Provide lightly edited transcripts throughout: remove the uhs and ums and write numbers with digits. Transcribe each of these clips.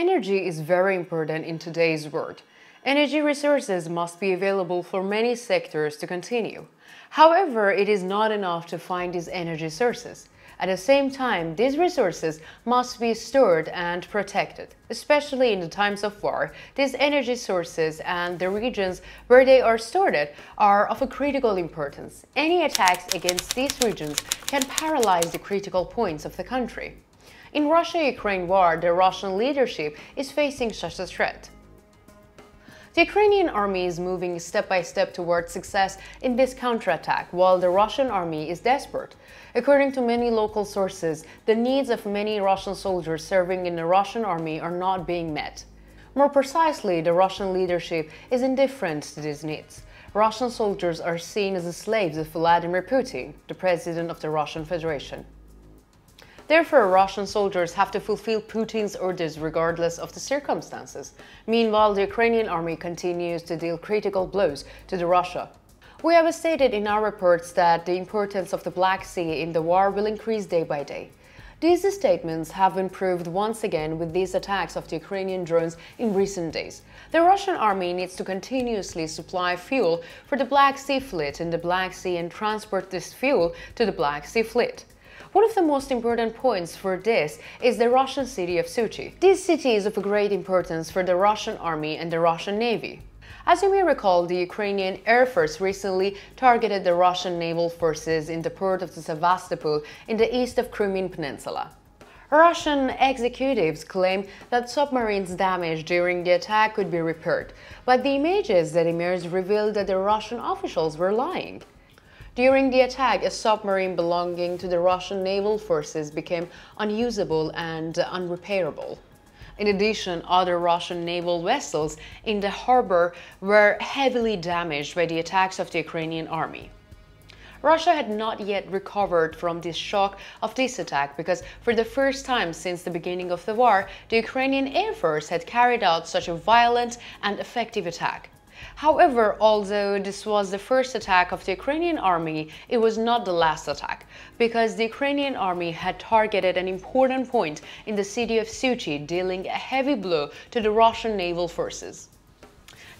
Energy is very important in today's world. Energy resources must be available for many sectors to continue. However, it is not enough to find these energy sources. At the same time, these resources must be stored and protected. Especially in the times of war, these energy sources and the regions where they are stored are of a critical importance. Any attacks against these regions can paralyze the critical points of the country. In Russia-Ukraine war, the Russian leadership is facing such a threat. The Ukrainian army is moving step by step towards success in this counterattack, while the Russian army is desperate. According to many local sources, the needs of many Russian soldiers serving in the Russian army are not being met. More precisely, the Russian leadership is indifferent to these needs. Russian soldiers are seen as the slaves of Vladimir Putin, the president of the Russian Federation. Therefore, Russian soldiers have to fulfill Putin's orders regardless of the circumstances. Meanwhile, the Ukrainian army continues to deal critical blows to Russia. We have stated in our reports that the importance of the Black Sea in the war will increase day by day. These statements have been proved once again with these attacks of the Ukrainian drones in recent days. The Russian army needs to continuously supply fuel for the Black Sea fleet in the Black Sea and transport this fuel to the Black Sea fleet. One of the most important points for this is the Russian city of Sochi. This city is of great importance for the Russian army and the Russian navy. As you may recall, the Ukrainian Air Force recently targeted the Russian naval forces in the port of Sevastopol in the east of Crimean Peninsula. Russian executives claim that submarines damaged during the attack could be repaired, but the images that emerged revealed that the Russian officials were lying. During the attack, a submarine belonging to the Russian naval forces became unusable and unrepairable. In addition, other Russian naval vessels in the harbor were heavily damaged by the attacks of the Ukrainian army. Russia had not yet recovered from this shock of this attack because for the first time since the beginning of the war, the Ukrainian Air Force had carried out such a violent and effective attack. However, although this was the first attack of the Ukrainian army, it was not the last attack, because the Ukrainian army had targeted an important point in the city of Sochi, dealing a heavy blow to the Russian naval forces.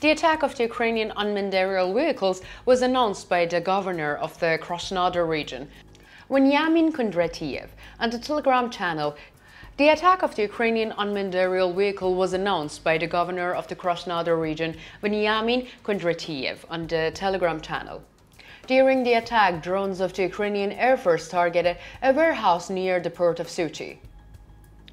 The attack of the Ukrainian unmanned aerial vehicles was announced by the governor of the Krasnodar region, Vladimir Putin, on the Telegram channel. The attack of the Ukrainian unmanned aerial vehicle was announced by the governor of the Krasnodar region, Vladimir Putin, on the Telegram channel. During the attack, drones of the Ukrainian Air Force targeted a warehouse near the port of Sochi.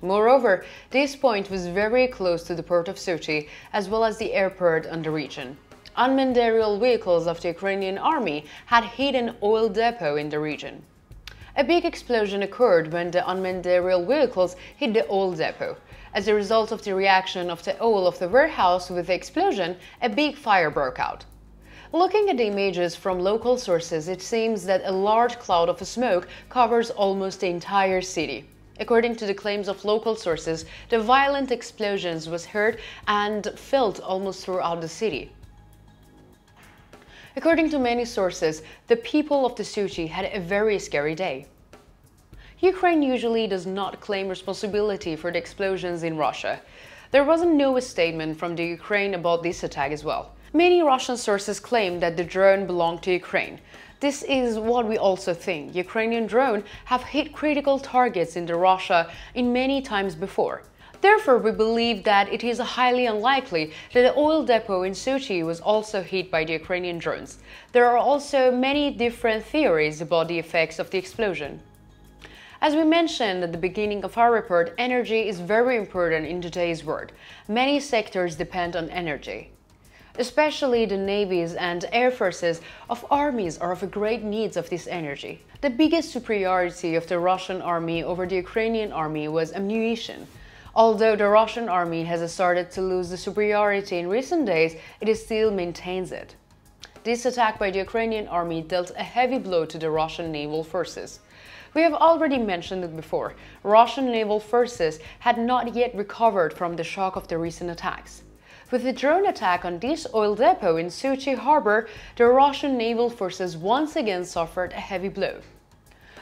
Moreover, this point was very close to the port of Sochi, as well as the airport on the region. Unmanned aerial vehicles of the Ukrainian army had hit an oil depot in the region. A big explosion occurred when the unmanned aerial vehicles hit the oil depot. As a result of the reaction of the oil of the warehouse with the explosion, a big fire broke out. Looking at the images from local sources, it seems that a large cloud of smoke covers almost the entire city. According to the claims of local sources, the violent explosions was heard and felt almost throughout the city. According to many sources, the people of the Sochi had a very scary day. Ukraine usually does not claim responsibility for the explosions in Russia. There was no statement from the Ukraine about this attack as well. Many Russian sources claim that the drone belonged to Ukraine. This is what we also think. Ukrainian drones have hit critical targets in Russia in many times before. Therefore, we believe that it is highly unlikely that the oil depot in Sochi was also hit by the Ukrainian drones. There are also many different theories about the effects of the explosion. As we mentioned at the beginning of our report, energy is very important in today's world. Many sectors depend on energy. Especially the navies and air forces of armies are of great needs of this energy. The biggest superiority of the Russian army over the Ukrainian army was ammunition. Although the Russian army has started to lose the superiority in recent days, it still maintains it. This attack by the Ukrainian army dealt a heavy blow to the Russian naval forces. We have already mentioned it before. Russian naval forces had not yet recovered from the shock of the recent attacks. With the drone attack on this oil depot in Sochi harbor, the Russian naval forces once again suffered a heavy blow.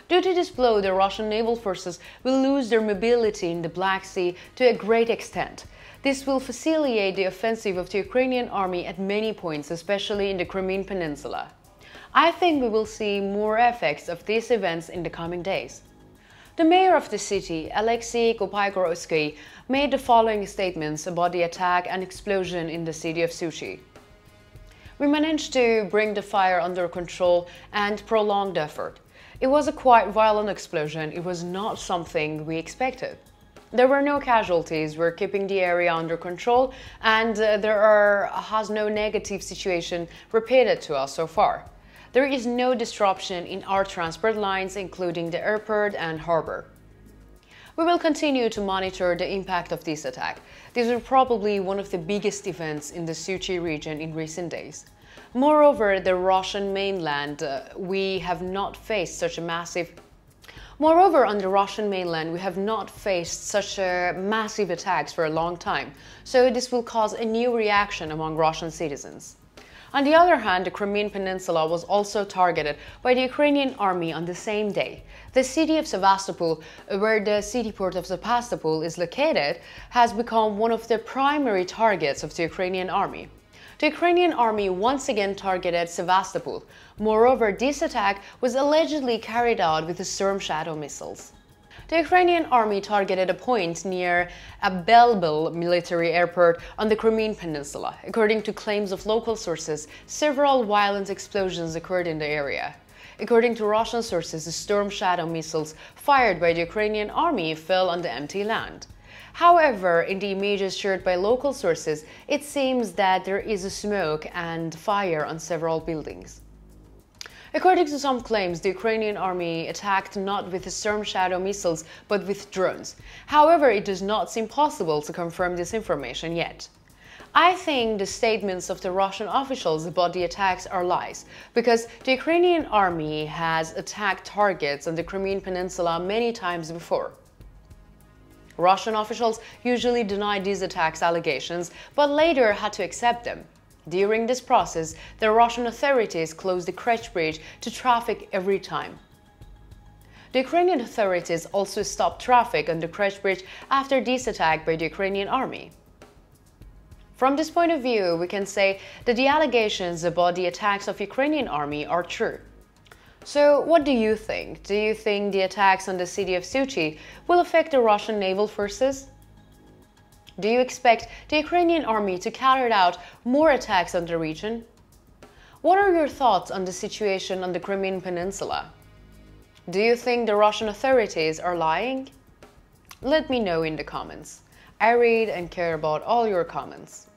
Due to this blow, the Russian naval forces will lose their mobility in the Black Sea to a great extent. This will facilitate the offensive of the Ukrainian army at many points, especially in the Crimean Peninsula. I think we will see more effects of these events in the coming days. The mayor of the city, Alexei Kopygorsky, made the following statements about the attack and explosion in the city of Sochi. We managed to bring the fire under control and prolong the effort. It was a quite violent explosion. It was not something we expected. There were no casualties. We're keeping the area under control, and has no negative situation repeated to us so far. There is no disruption in our transport lines, including the airport and harbor. We will continue to monitor the impact of this attack. This is probably one of the biggest events in the Sochi region in recent days. Moreover, the Russian mainland, we have not faced such a massive attacks for a long time, so this will cause a new reaction among Russian citizens. On the other hand, the Crimean Peninsula was also targeted by the Ukrainian army on the same day. The city of Sevastopol, where the city port of Sevastopol is located, has become one of the primary targets of the Ukrainian army. The Ukrainian army once again targeted Sevastopol. Moreover, this attack was allegedly carried out with the Storm Shadow missiles. The Ukrainian army targeted a point near a Belbel military airport on the Crimean Peninsula. According to claims of local sources, several violent explosions occurred in the area. According to Russian sources, the Storm Shadow missiles fired by the Ukrainian army fell on the empty land. However, in the images shared by local sources, it seems that there is a smoke and fire on several buildings. According to some claims, the Ukrainian army attacked not with the Storm Shadow missiles, but with drones. However, it does not seem possible to confirm this information yet. I think the statements of the Russian officials about the attacks are lies, because the Ukrainian army has attacked targets on the Crimean Peninsula many times before. Russian officials usually deny these attacks allegations, but later had to accept them. During this process, the Russian authorities closed the Kerch Bridge to traffic every time. The Ukrainian authorities also stopped traffic on the Kerch Bridge after this attack by the Ukrainian army. From this point of view, we can say that the allegations about the attacks of Ukrainian army are true. So, what do you think? Do you think the attacks on the city of Sochi will affect the Russian naval forces? Do you expect the Ukrainian army to carry out more attacks on the region? What are your thoughts on the situation on the Crimean Peninsula? Do you think the Russian authorities are lying? Let me know in the comments. I read and care about all your comments.